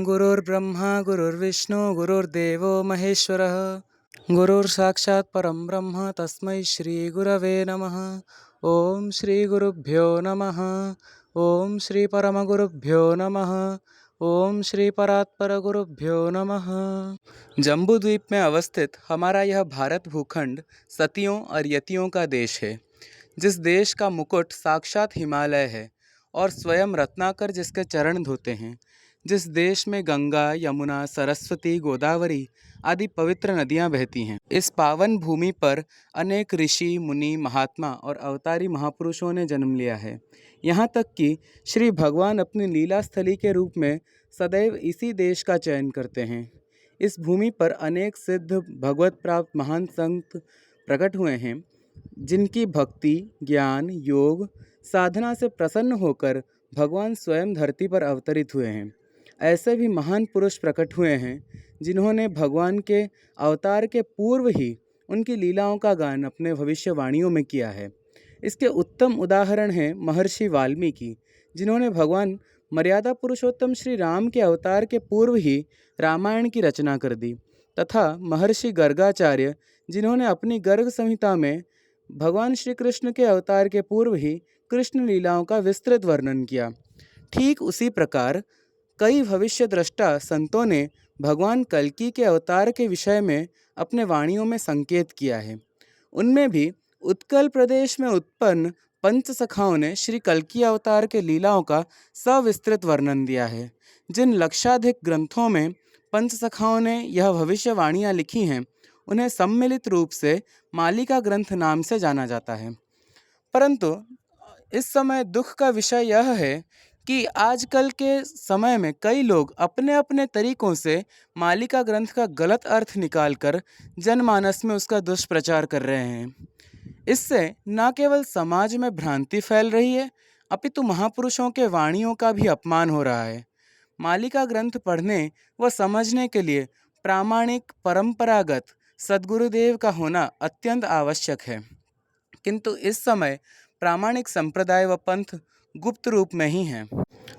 गुरुर्ब्रह्मा गुरुर्विष्णु गुरुर्देवो महेश्वरः गुरुर्साक्षात् परं ब्रह्म तस्मै श्रीगुरवे नमः। ओम श्री गुरुभ्यो नमः। ओम श्री परमगुरुभ्यो नमः। ओम श्री परात्पर गुरुभ्यो नमः। जम्बू द्वीप में अवस्थित हमारा यह भारत भूखंड सतियों और यतियों का देश है, जिस देश का मुकुट साक्षात हिमालय है और स्वयं रत्नाकर जिसके चरण धोते हैं, जिस देश में गंगा, यमुना, सरस्वती, गोदावरी आदि पवित्र नदियां बहती हैं। इस पावन भूमि पर अनेक ऋषि, मुनि, महात्मा और अवतारी महापुरुषों ने जन्म लिया है। यहाँ तक कि श्री भगवान अपनी लीला स्थली के रूप में सदैव इसी देश का चयन करते हैं। इस भूमि पर अनेक सिद्ध भगवत प्राप्त महान संत प्रकट हुए हैं, जिनकी भक्ति, ज्ञान, योग, साधना से प्रसन्न होकर भगवान स्वयं धरती पर अवतरित हुए हैं। ऐसे भी महान पुरुष प्रकट हुए हैं जिन्होंने भगवान के अवतार के पूर्व ही उनकी लीलाओं का गान अपने भविष्यवाणियों में किया है। इसके उत्तम उदाहरण हैं महर्षि वाल्मीकि, जिन्होंने भगवान मर्यादा पुरुषोत्तम श्री राम के अवतार के पूर्व ही रामायण की रचना कर दी, तथा महर्षि गर्गाचार्य, जिन्होंने अपनी गर्ग संहिता में भगवान श्री कृष्ण के अवतार के पूर्व ही कृष्ण लीलाओं का विस्तृत वर्णन किया। ठीक उसी प्रकार कई भविष्य द्रष्टा संतों ने भगवान कल्कि के अवतार के विषय में अपने वाणियों में संकेत किया है। उनमें भी उत्कल प्रदेश में उत्पन्न पंच सखाओं ने श्री कल्कि अवतार के लीलाओं का सविस्तृत वर्णन दिया है। जिन लक्षाधिक ग्रंथों में पंच सखाओं ने यह भविष्यवाणियाँ लिखी हैं, उन्हें सम्मिलित रूप से मालिका ग्रंथ नाम से जाना जाता है। परंतु इस समय दुख का विषय यह है कि आजकल के समय में कई लोग अपने अपने तरीकों से मालिका ग्रंथ का गलत अर्थ निकालकर जनमानस में उसका दुष्प्रचार कर रहे हैं। इससे न केवल समाज में भ्रांति फैल रही है, अपितु महापुरुषों के वाणियों का भी अपमान हो रहा है। मालिका ग्रंथ पढ़ने व समझने के लिए प्रामाणिक परंपरागत सद्गुरुदेव का होना अत्यंत आवश्यक है, किंतु इस समय प्रामाणिक संप्रदाय व पंथ गुप्त रूप में ही हैं।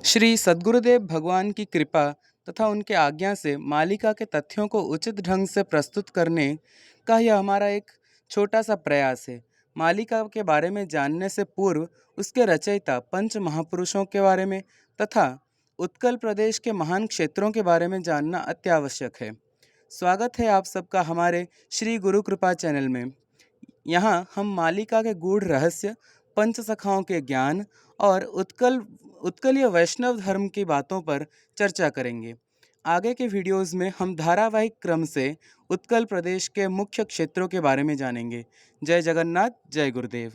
श्री सद्गुरुदेव भगवान की कृपा तथा उनके आज्ञा से मालिका के तथ्यों को उचित ढंग से प्रस्तुत करने का यह हमारा एक छोटा सा प्रयास है। मालिका के बारे में जानने से पूर्व उसके रचयिता पंच महापुरुषों के बारे में तथा उत्कल प्रदेश के महान क्षेत्रों के बारे में जानना अत्यावश्यक है। स्वागत है आप सबका हमारे श्री गुरु कृपा चैनल में। यहाँ हम मालिका के गूढ़ रहस्य, पंच सखाओं के ज्ञान और उत्कलीय वैष्णव धर्म की बातों पर चर्चा करेंगे। आगे के वीडियोस में हम धारावाहिक क्रम से उत्कल प्रदेश के मुख्य क्षेत्रों के बारे में जानेंगे। जय जगन्नाथ, जय गुरुदेव।